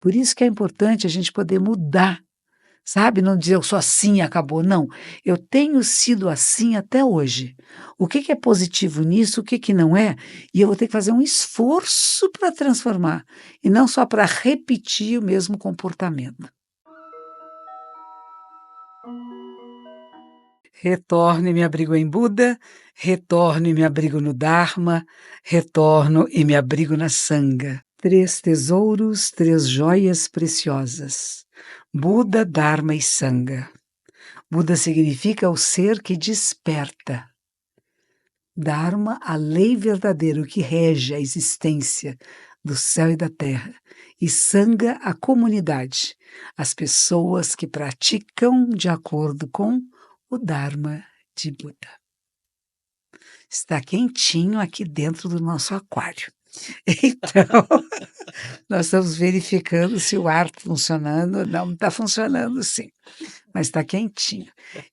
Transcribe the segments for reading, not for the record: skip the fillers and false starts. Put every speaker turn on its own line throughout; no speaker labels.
Por isso que é importante a gente poder mudar, sabe? Não dizer eu sou assim e acabou. Não, eu tenho sido assim até hoje. O que que é positivo nisso, o que que não é? E eu vou ter que fazer um esforço para transformar, e não só para repetir o mesmo comportamento. Retorno e me abrigo em Buda, retorno e me abrigo no Dharma, retorno e me abrigo na Sangha. Três tesouros, três joias preciosas. Buda, Dharma e Sangha. Buda significa o ser que desperta. Dharma, a lei verdadeira, o que rege a existência do céu e da terra. E Sangha, a comunidade, as pessoas que praticam de acordo com o Dharma de Buda. Está quentinho aqui dentro do nosso aquário. Então, nós estamos verificando se o ar está funcionando. Não está funcionando, sim, mas está quentinho.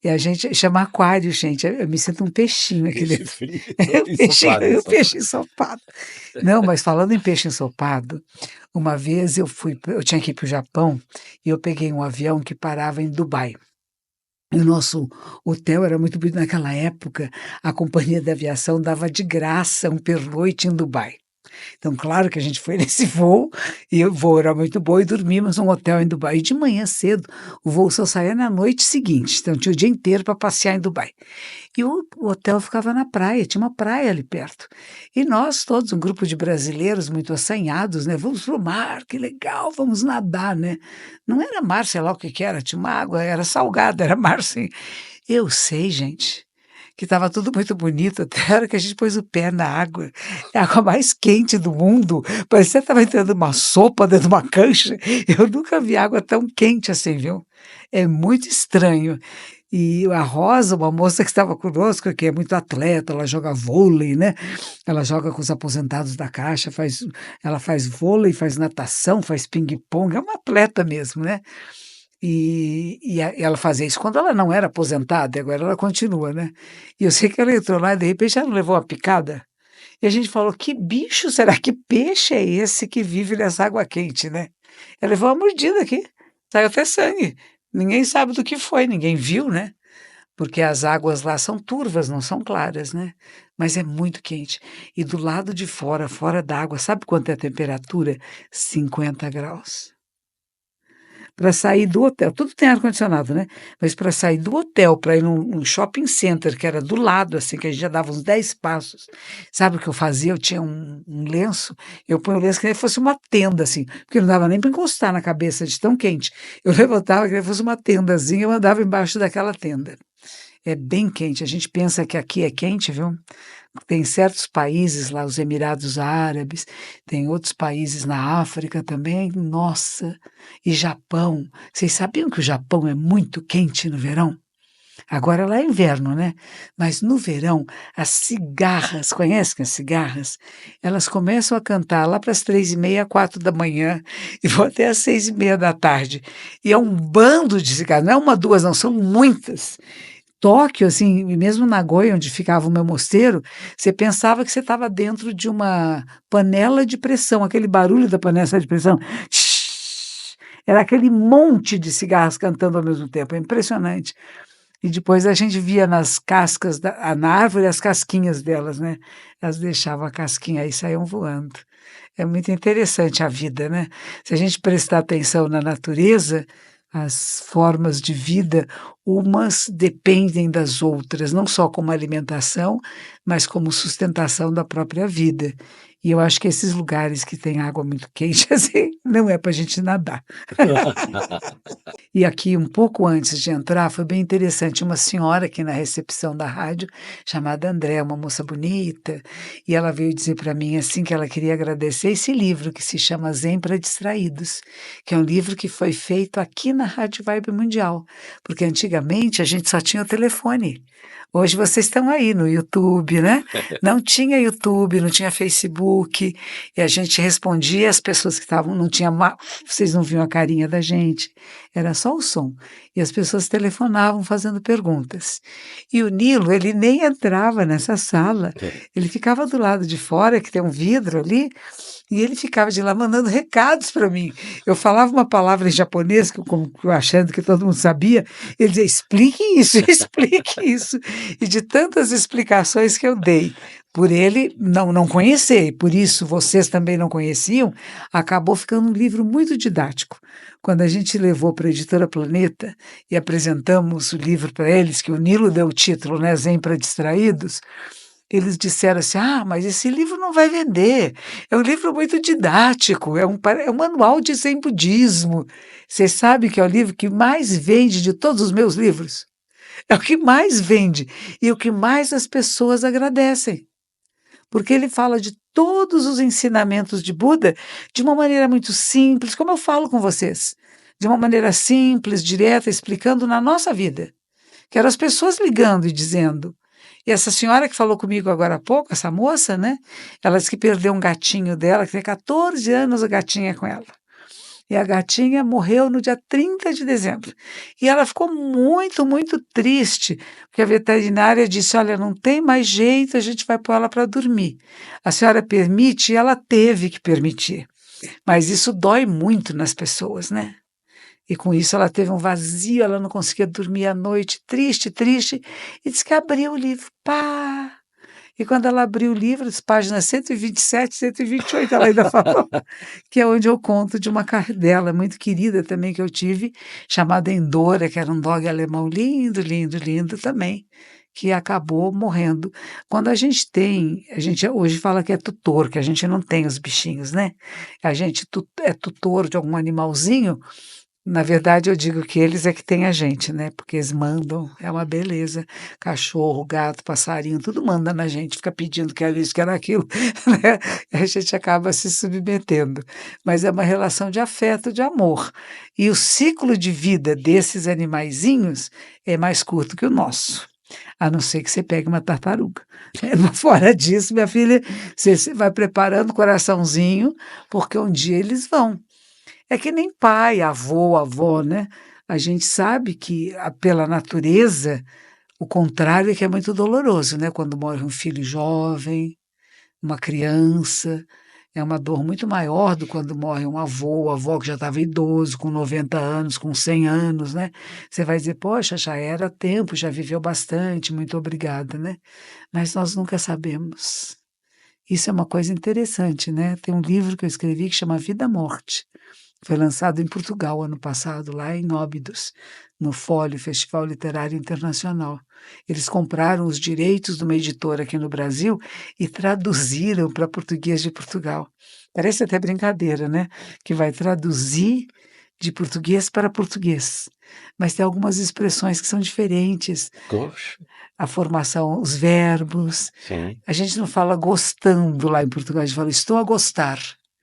E a gente chama aquário, gente. Eu me sinto um peixinho aqui
Peixe
dentro.
frito,
O peixe ensopado. Não, mas falando em peixe ensopado, uma vez eu tinha que ir para o Japão e eu peguei um avião que parava em Dubai. E o nosso hotel era muito bonito naquela época, a companhia de aviação dava de graça um pernoite em Dubai. Então, claro que a gente foi nesse voo, e o voo era muito bom, e dormimos num hotel em Dubai. E de manhã cedo, o voo só saía na noite seguinte, então tinha o dia inteiro para passear em Dubai. E o hotel ficava na praia, tinha uma praia ali perto. E nós todos, um grupo de brasileiros muito assanhados, né? Vamos pro mar, que legal, vamos nadar, né? Não era mar, sei lá o que que era, tinha uma água, era salgada, era mar, sim. Eu sei, gente, que estava tudo muito bonito, até a hora que a gente pôs o pé na água, é a água mais quente do mundo, parecia que estava entrando uma sopa dentro de uma cancha. Eu nunca vi água tão quente assim, viu? É muito estranho. E a Rosa, uma moça que estava conosco, que é muito atleta, ela joga vôlei, né? Ela joga com os aposentados da Caixa, ela faz vôlei, faz natação, faz ping-pong, é uma atleta mesmo, né? E ela fazia isso quando ela não era aposentada, e agora ela continua, né? E eu sei que ela entrou lá e de repente ela não levou uma picada. E a gente falou: que bicho será, que peixe é esse que vive nessa água quente, né? Ela levou uma mordida aqui, saiu até sangue. Ninguém sabe do que foi, ninguém viu, né? Porque as águas lá são turvas, não são claras, né? Mas é muito quente. E do lado de fora, fora da água, sabe quanto é a temperatura? 50 graus. Para sair do hotel, tudo tem ar-condicionado, né? Mas para sair do hotel, para ir num shopping center, que era do lado, assim, que a gente já dava uns 10 passos. Sabe o que eu fazia? Eu tinha um lenço, eu ponho o lenço que nem fosse uma tenda, assim, porque não dava nem para encostar na cabeça de tão quente. Eu levantava que nem fosse uma tendazinha, eu andava embaixo daquela tenda. É bem quente. A gente pensa que aqui é quente, viu? Tem certos países lá, os Emirados Árabes, tem outros países na África também, nossa, e Japão. Vocês sabiam que o Japão é muito quente no verão? Agora lá é inverno, né? Mas no verão, as cigarras, conhecem as cigarras? Elas começam a cantar lá para as 3h30, 4 da manhã, e vão até às 6h30 da tarde. E é um bando de cigarras, não é uma, duas, não, são muitas. Tóquio, assim, e mesmo Nagoya, onde ficava o meu mosteiro, você pensava que você estava dentro de uma panela de pressão, aquele barulho da panela de pressão. Era aquele monte de cigarras cantando ao mesmo tempo, é impressionante. E depois a gente via nas cascas, na árvore, as casquinhas delas, né? Elas deixavam a casquinha aí e saíam voando. É muito interessante a vida, né? Se a gente prestar atenção na natureza, as formas de vida, umas dependem das outras, não só como alimentação, mas como sustentação da própria vida. E eu acho que esses lugares que têm água muito quente, assim, não é para a gente nadar. E aqui, um pouco antes de entrar, foi bem interessante, uma senhora aqui na recepção da rádio, chamada André, uma moça bonita, e ela veio dizer para mim, assim, que ela queria agradecer esse livro, que se chama Zen para Distraídos, que é um livro que foi feito aqui na Rádio Vibe Mundial, porque antigamente a gente só tinha o telefone. Hoje vocês estão aí no YouTube, né? Não tinha YouTube, não tinha Facebook, Facebook, e a gente respondia as pessoas que estavam, não tinha, vocês não viam a carinha da gente, era só o som. E as pessoas telefonavam fazendo perguntas. E o Nilo, ele nem entrava nessa sala, ele ficava do lado de fora, que tem um vidro ali, e ele ficava de lá mandando recados para mim. Eu falava uma palavra em japonês, que eu achando que todo mundo sabia, ele dizia, explique isso, explique isso. E de tantas explicações que eu dei, por ele não conhecer, e por isso vocês também não conheciam, acabou ficando um livro muito didático. Quando a gente levou para a Editora Planeta e apresentamos o livro para eles, que o Nilo deu o título, né, Zen para Distraídos, eles disseram assim, mas esse livro não vai vender, é um livro muito didático, é um manual de Zen budismo. Vocês sabem que é o livro que mais vende de todos os meus livros? É o que mais vende e o que mais as pessoas agradecem, porque ele fala de todos os ensinamentos de Buda de uma maneira muito simples, como eu falo com vocês, de uma maneira simples, direta, explicando na nossa vida. Quero as pessoas ligando e dizendo. E essa senhora que falou comigo agora há pouco, essa moça, né? Ela disse que perdeu um gatinho dela, que tem 14 anos, a gatinha é com ela. E a gatinha morreu no dia 30 de dezembro. E ela ficou muito, muito triste, porque a veterinária disse, olha, não tem mais jeito, a gente vai pôr ela para dormir. A senhora permite? E ela teve que permitir. Mas isso dói muito nas pessoas, né? E com isso ela teve um vazio, ela não conseguia dormir à noite, triste, triste, e disse que abriu o livro, pá! E quando ela abriu o livro, as páginas 127, 128, ela ainda falou, que é onde eu conto de uma cadela muito querida também que eu tive, chamada Endora, que era um dog alemão lindo, lindo, lindo também, que acabou morrendo. Quando a gente hoje fala que é tutor, que a gente não tem os bichinhos, né? A gente é tutor de algum animalzinho. Na verdade, eu digo que eles é que têm a gente, né? Porque eles mandam, é uma beleza. Cachorro, gato, passarinho, tudo manda na gente, fica pedindo que era isso, que era aquilo, né? A gente acaba se submetendo. Mas é uma relação de afeto, de amor. E o ciclo de vida desses animaizinhos é mais curto que o nosso. A não ser que você pegue uma tartaruga. Fora disso, minha filha, você vai preparando o coraçãozinho, porque um dia eles vão. É que nem pai, avô, avó, né? A gente sabe que, pela natureza, o contrário é que é muito doloroso, né? Quando morre um filho jovem, uma criança, é uma dor muito maior do que quando morre um avô, avó que já estava idoso, com 90 anos, com 100 anos, né? Você vai dizer, poxa, já era tempo, já viveu bastante, muito obrigada, né? Mas nós nunca sabemos. Isso é uma coisa interessante, né? Tem um livro que eu escrevi que chama Vida-Morte. Foi lançado em Portugal ano passado, lá em Óbidos, no Fólio, Festival Literário Internacional. Eles compraram os direitos de uma editora aqui no Brasil e traduziram para português de Portugal. Parece até brincadeira, né? Que vai traduzir de português para português. Mas tem algumas expressões que são diferentes.
Gosto.
A formação, os verbos.
Sim.
A gente não fala gostando lá em Portugal, a gente fala estou a gostar.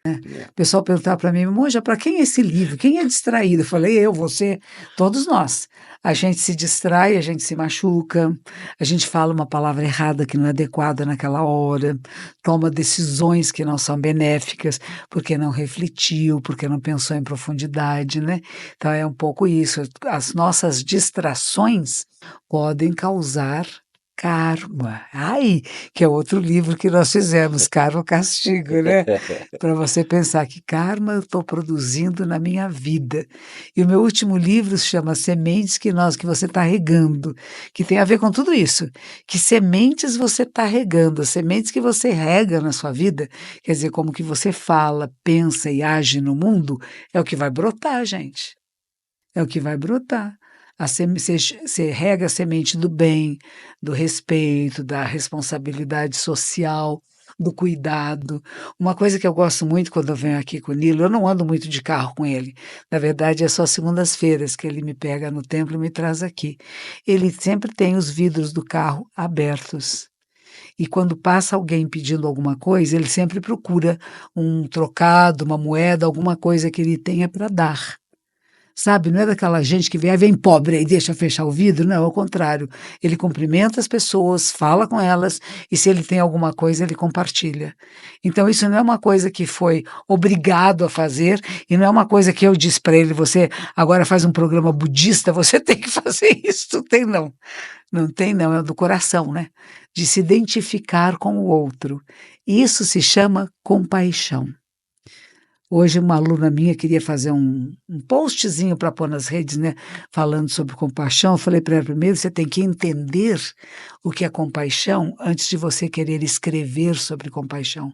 O pessoal perguntava para mim, Monja, para quem é esse livro? Quem é distraído? Eu falei, eu, você, todos nós. A gente se distrai, a gente se machuca, a gente fala uma palavra errada que não é adequada naquela hora, toma decisões que não são benéficas, porque não refletiu, porque não pensou em profundidade, né? Então é um pouco isso. As nossas distrações podem causar karma. Ai, que é outro livro que nós fizemos, Karma ou Castigo, né? Para você pensar que karma eu estou produzindo na minha vida. E o meu último livro se chama Sementes que você está regando, que tem a ver com tudo isso. Que sementes você está regando, as sementes que você rega na sua vida, quer dizer, como que você fala, pensa e age no mundo, é o que vai brotar, gente. É o que vai brotar. Você rega a semente do bem, do respeito, da responsabilidade social, do cuidado. Uma coisa que eu gosto muito quando eu venho aqui com o Nilo, eu não ando muito de carro com ele. Na verdade, é só segundas-feiras que ele me pega no templo e me traz aqui. Ele sempre tem os vidros do carro abertos. E quando passa alguém pedindo alguma coisa, ele sempre procura um trocado, uma moeda, alguma coisa que ele tenha para dar. sabe? Não é daquela gente que vem pobre e deixa fechar o vidro, não, ao contrário. Ele cumprimenta as pessoas, fala com elas e se ele tem alguma coisa, ele compartilha. Então isso não é uma coisa que foi obrigado a fazer e não é uma coisa que eu disse para ele, você agora faz um programa budista, você tem que fazer isso. Não tem não. Não tem não, é do coração, né? De se identificar com o outro. Isso se chama compaixão. Hoje uma aluna minha queria fazer um postzinho para pôr nas redes, né, falando sobre compaixão. Eu falei para ela, primeiro você tem que entender o que é compaixão antes de você querer escrever sobre compaixão.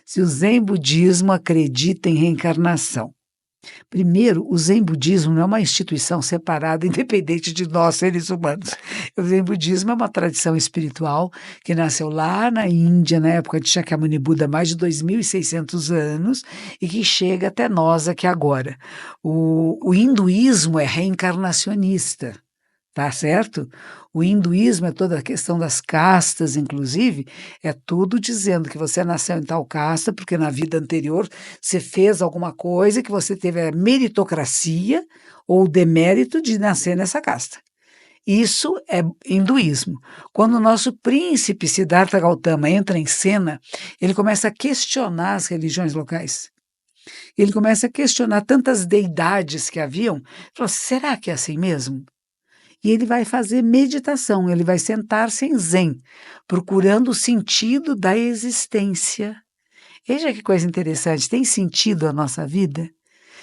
Se o Zen Budismo acredita em reencarnação. Primeiro, o Zen Budismo não é uma instituição separada, independente de nós, seres humanos. O Zen Budismo é uma tradição espiritual que nasceu lá na Índia, na época de Shakyamuni Buda, há mais de 2.600 anos, e que chega até nós aqui agora. O hinduísmo é reencarnacionista. Tá certo? O hinduísmo é toda a questão das castas, inclusive, é tudo dizendo que você nasceu em tal casta, porque na vida anterior você fez alguma coisa que você teve a meritocracia ou o demérito de nascer nessa casta. Isso é hinduísmo. Quando o nosso príncipe Siddhartha Gautama entra em cena, ele começa a questionar as religiões locais. Ele começa a questionar tantas deidades que haviam. Ele falou, será que é assim mesmo? E ele vai fazer meditação, ele vai sentar-se em zen, procurando o sentido da existência. Veja que coisa interessante, tem sentido a nossa vida?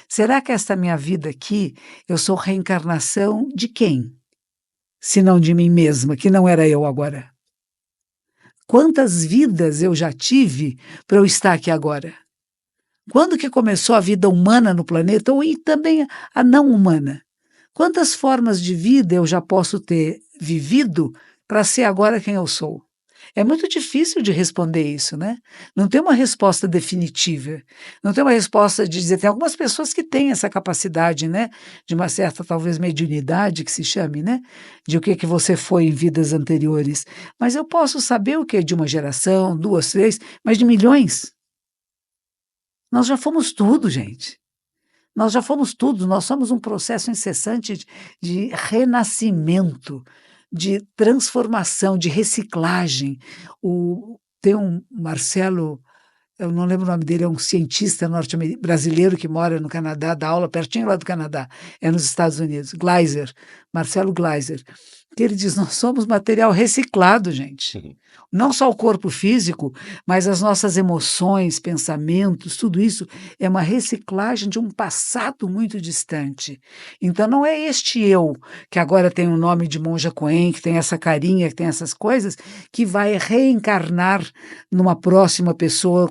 Será que esta minha vida aqui, eu sou reencarnação de quem? Se não de mim mesma, que não era eu agora. Quantas vidas eu já tive para eu estar aqui agora? Quando que começou a vida humana no planeta, ou e também a não humana? Quantas formas de vida eu já posso ter vivido para ser agora quem eu sou? É muito difícil de responder isso, né? Não tem uma resposta definitiva. Não tem uma resposta de dizer. Tem algumas pessoas que têm essa capacidade, né? De uma certa, talvez, mediunidade, que se chame, né? De o que você foi em vidas anteriores. Mas eu posso saber o que é de uma geração, duas, três, mas de milhões. Nós já fomos tudo, gente. Nós já fomos tudo, nós somos um processo incessante de renascimento, de transformação, de reciclagem. Tem um Marcelo, eu não lembro o nome dele, é um cientista brasileiro que mora no Canadá, dá aula pertinho lá do Canadá, é nos Estados Unidos, Gleiser, Marcelo Gleiser, que ele diz, nós somos material reciclado, gente. Não só o corpo físico, mas as nossas emoções, pensamentos, tudo isso é uma reciclagem de um passado muito distante. Então não é este eu, que agora tem o nome de Monja Coen, que tem essa carinha, que tem essas coisas, que vai reencarnar numa próxima pessoa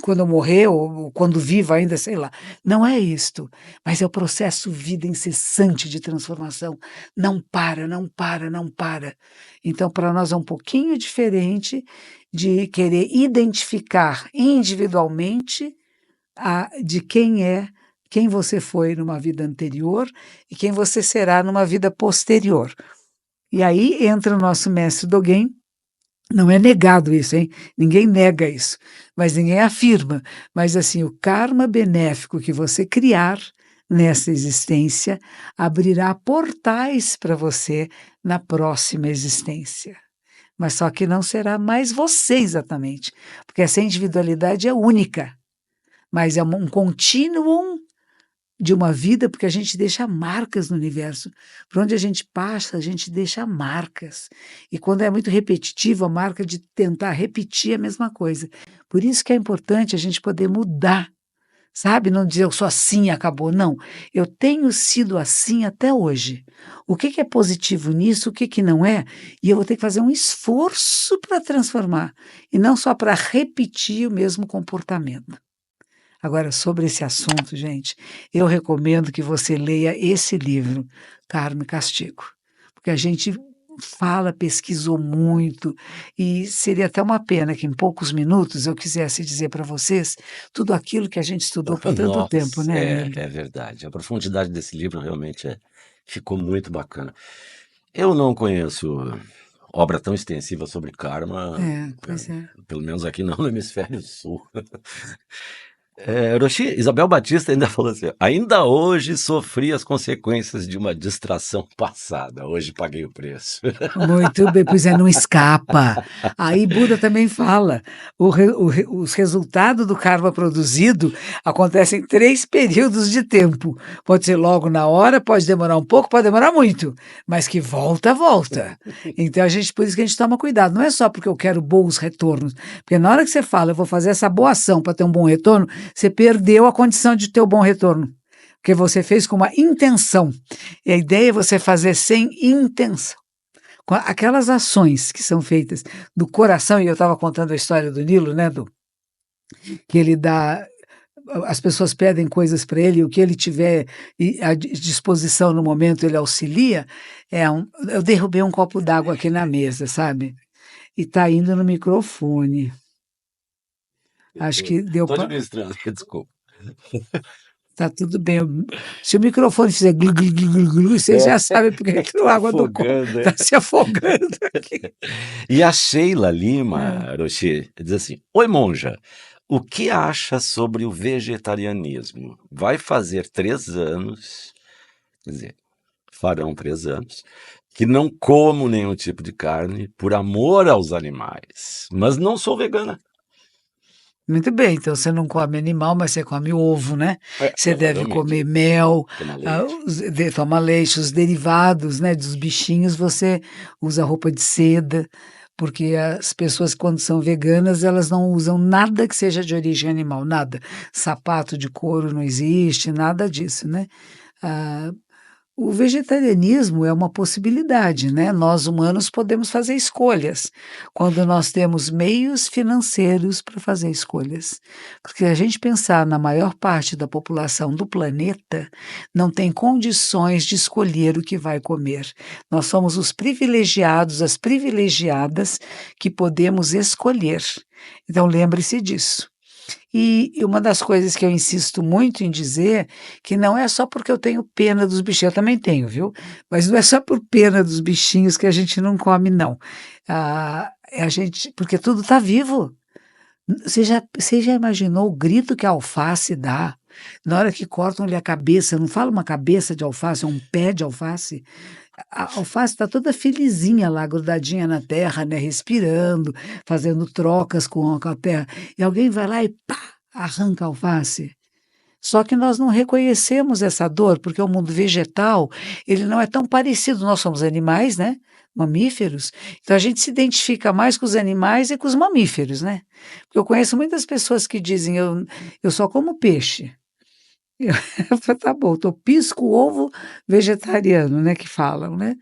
quando eu morrer, ou quando vivo ainda, sei lá. Não é isto, mas é o processo vida incessante de transformação. Não para, não para, não para. Então, para nós é um pouquinho diferente de querer identificar individualmente de quem você foi numa vida anterior e quem você será numa vida posterior. E aí entra o nosso mestre Dogen. Não é negado isso, hein? Ninguém nega isso, mas ninguém afirma. Mas assim, o karma benéfico que você criar nessa existência abrirá portais para você na próxima existência. Mas só que não será mais você exatamente, porque essa individualidade é única, mas é um contínuo de uma vida, porque a gente deixa marcas no universo. Por onde a gente passa, a gente deixa marcas. E quando é muito repetitivo, a marca de tentar repetir a mesma coisa. Por isso que é importante a gente poder mudar, sabe? Não dizer eu sou assim e acabou. Não, eu tenho sido assim até hoje. O que é positivo nisso, o que não é? E eu vou ter que fazer um esforço para transformar, e não só para repetir o mesmo comportamento. Agora, sobre esse assunto, gente, eu recomendo que você leia esse livro, Karma e Castigo, porque a gente fala, pesquisou muito, e seria até uma pena que em poucos minutos eu quisesse dizer para vocês tudo aquilo que a gente estudou por tanto tempo,
Nossa,
né,
é
Emílio?
verdade. A profundidade desse livro realmente ficou muito bacana. Eu não conheço obra tão extensiva sobre karma,
Pois é.
pelo menos aqui não no hemisfério sul. Orochi, Isabel Batista ainda falou assim: ainda hoje sofri as consequências de uma distração passada, hoje paguei o preço.
Muito bem, pois é, não escapa. Aí Buda também fala, os resultados do karma produzido acontecem em 3 períodos de tempo. Pode ser logo na hora, pode demorar um pouco, pode demorar muito, mas que volta, volta. Então por isso que a gente toma cuidado. Não é só porque eu quero bons retornos, porque na hora que você fala, eu vou fazer essa boa ação para ter um bom retorno, você perdeu a condição de ter o bom retorno. Porque você fez com uma intenção. E a ideia é você fazer sem intenção. Aquelas ações que são feitas do coração, e eu estava contando a história do Nilo, né, que ele dá, as pessoas pedem coisas para ele, o que ele tiver à disposição no momento, ele auxilia. Eu derrubei um copo d'água aqui na mesa, sabe? E está indo no microfone. Acho que deu
Estou
para...
administrando, desculpa.
Tá tudo bem. Se o microfone fizer glu, glu, glu, glu, glu, você já sabe porque que a água do copo está se afogando aqui.
E a Sheila Lima, Orochi, diz assim: oi, monja, o que acha sobre o vegetarianismo? Vai fazer 3 anos, quer dizer, farão 3 anos, que não como nenhum tipo de carne por amor aos animais, mas não sou vegana.
Muito bem, então você não come animal, mas você come ovo, né? Você deve
provavelmente.
comer mel,
Toma leite.
toma leite, os derivados, né, dos bichinhos, você usa roupa de seda, porque as pessoas, quando são veganas, elas não usam nada que seja de origem animal, nada. Sapato de couro não existe, nada disso, né? O vegetarianismo é uma possibilidade, né? Nós humanos podemos fazer escolhas quando nós temos meios financeiros para fazer escolhas. Porque se a gente pensar na maior parte da população do planeta, não tem condições de escolher o que vai comer. Nós somos os privilegiados, as privilegiadas que podemos escolher. Então lembre-se disso. E uma das coisas que eu insisto muito em dizer, que não é só porque eu tenho pena dos bichinhos, eu também tenho, viu? Mas não é só por pena dos bichinhos que a gente não come, não. Porque tudo está vivo. Você já imaginou o grito que a alface dá na hora que cortam-lhe a cabeça? Não fala uma cabeça de alface, é um pé de alface. A alface está toda felizinha lá, grudadinha na terra, né, respirando, fazendo trocas com a terra. E alguém vai lá e pá, arranca a alface. Só que nós não reconhecemos essa dor, porque o mundo vegetal, ele não é tão parecido. Nós somos animais, né? Mamíferos. Então a gente se identifica mais com os animais e com os mamíferos, né? Porque eu conheço muitas pessoas que dizem, eu só como peixe. Eu falo, tá bom, tô pisco ovo vegetariano, né, que falam, né?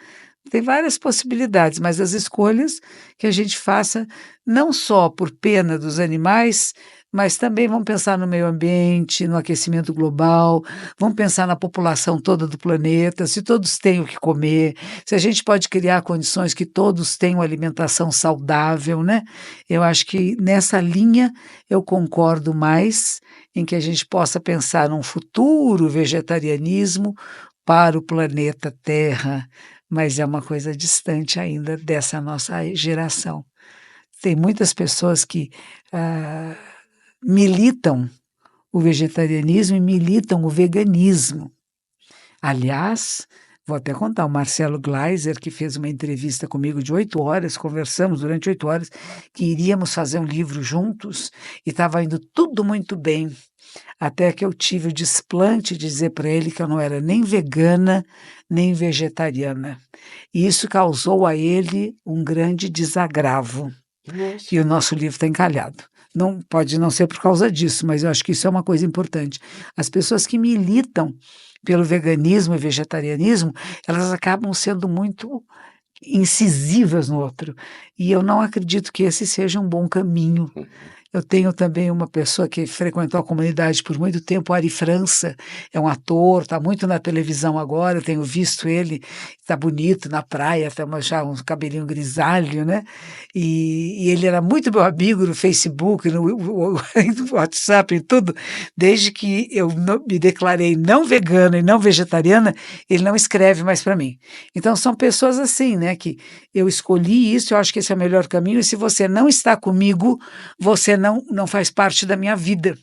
Tem várias possibilidades, mas as escolhas que a gente faça, não só por pena dos animais, mas também vamos pensar no meio ambiente, no aquecimento global, vamos pensar na população toda do planeta, se todos têm o que comer, se a gente pode criar condições que todos tenham alimentação saudável, né? Eu acho que nessa linha eu concordo mais em que a gente possa pensar num futuro vegetarianismo para o planeta Terra, mas é uma coisa distante ainda dessa nossa geração. Tem muitas pessoas que militam o vegetarianismo e militam o veganismo. Aliás, vou até contar, o Marcelo Gleiser, que fez uma entrevista comigo de 8 horas, conversamos durante 8 horas, que iríamos fazer um livro juntos, e estava indo tudo muito bem, até que eu tive o desplante de dizer para ele que eu não era nem vegana, nem vegetariana. E isso causou a ele um grande desagravo.
Nossa.
E o nosso livro está encalhado. Não pode não ser por causa disso, mas eu acho que isso é uma coisa importante. As pessoas que militam pelo veganismo e vegetarianismo, elas acabam sendo muito incisivas no outro. E eu não acredito que esse seja um bom caminho. Eu tenho também uma pessoa que frequentou a comunidade por muito tempo, o Ari França, é um ator, está muito na televisão agora, eu tenho visto ele, está bonito na praia, tem já um cabelinho grisalho, né? E ele era muito meu amigo no Facebook, no WhatsApp e tudo, desde que eu me declarei não vegana e não vegetariana, ele não escreve mais para mim. Então são pessoas assim, né, que eu escolhi isso, eu acho que esse é o melhor caminho, e se você não está comigo, você não faz parte da minha vida.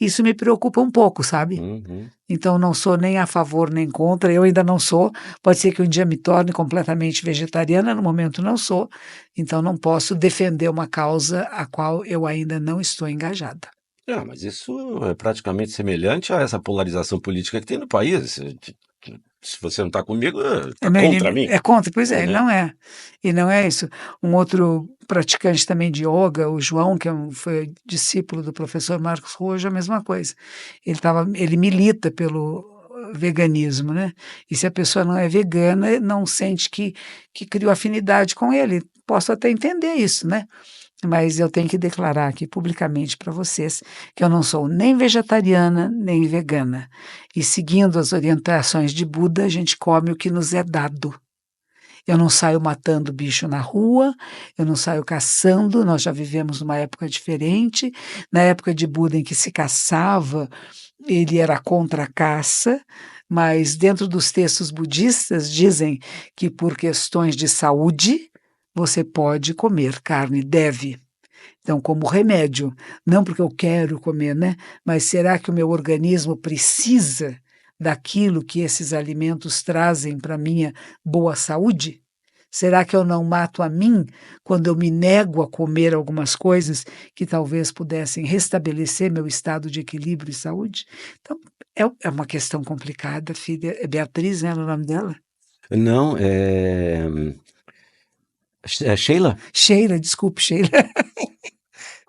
Isso me preocupa um pouco, sabe?
Uhum.
Então não sou nem a favor nem contra, eu ainda não sou, pode ser que um dia me torne completamente vegetariana, no momento não sou, então não posso defender uma causa a qual eu ainda não estou engajada.
Ah, mas isso é praticamente semelhante a essa polarização política que tem no país. Se você não está comigo,
É
está
meu
contra
inimigo,
mim.
é contra, pois é, ele
Né?
não é. E não é isso. Um outro praticante também de yoga, o João, que foi discípulo do professor Marcos Rojo, a mesma coisa. Ele milita pelo veganismo, né? E se a pessoa não é vegana, não sente que criou afinidade com ele. Posso até entender isso, né? Mas eu tenho que declarar aqui publicamente para vocês que eu não sou nem vegetariana nem vegana. E seguindo as orientações de Buda, a gente come o que nos é dado. Eu não saio matando bicho na rua, eu não saio caçando, nós já vivemos numa época diferente. Na época de Buda, em que se caçava, ele era contra a caça, mas dentro dos textos budistas dizem que por questões de saúde você pode comer carne, deve. Então, como remédio, não porque eu quero comer, né? Mas será que o meu organismo precisa daquilo que esses alimentos trazem para minha boa saúde? Será que eu não mato a mim quando eu me nego a comer algumas coisas que talvez pudessem restabelecer meu estado de equilíbrio e saúde? Então, é uma questão complicada, filha. É Beatriz, né, o nome dela?
Não, é Sheila?
Sheila, desculpe, Sheila.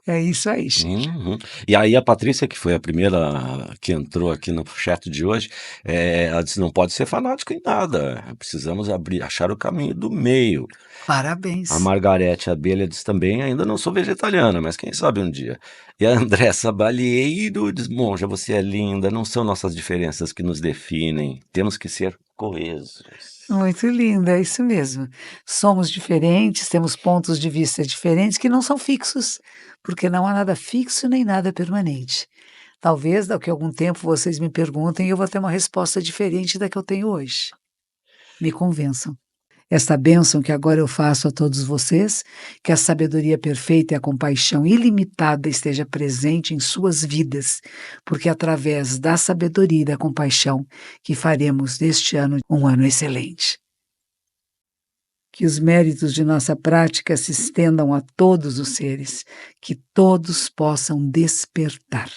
É isso aí, Sheila.
Uhum. E aí a Patrícia, que foi a primeira que entrou aqui no chat de hoje, ela disse, não pode ser fanática em nada, precisamos achar o caminho do meio. A
Parabéns.
Margarete Abelha diz também, ainda não sou vegetariana, mas quem sabe um dia. E a Andressa Balieiro diz, Monja, você é linda, não são nossas diferenças que nos definem, temos que ser coesos.
Muito linda, é isso mesmo. Somos diferentes, temos pontos de vista diferentes que não são fixos, porque não há nada fixo nem nada permanente. Talvez daqui a algum tempo vocês me perguntem e eu vou ter uma resposta diferente da que eu tenho hoje. Me convençam. Esta bênção que agora eu faço a todos vocês, que a sabedoria perfeita e a compaixão ilimitada esteja presente em suas vidas, porque é através da sabedoria e da compaixão que faremos deste ano um ano excelente. Que os méritos de nossa prática se estendam a todos os seres, que todos possam despertar.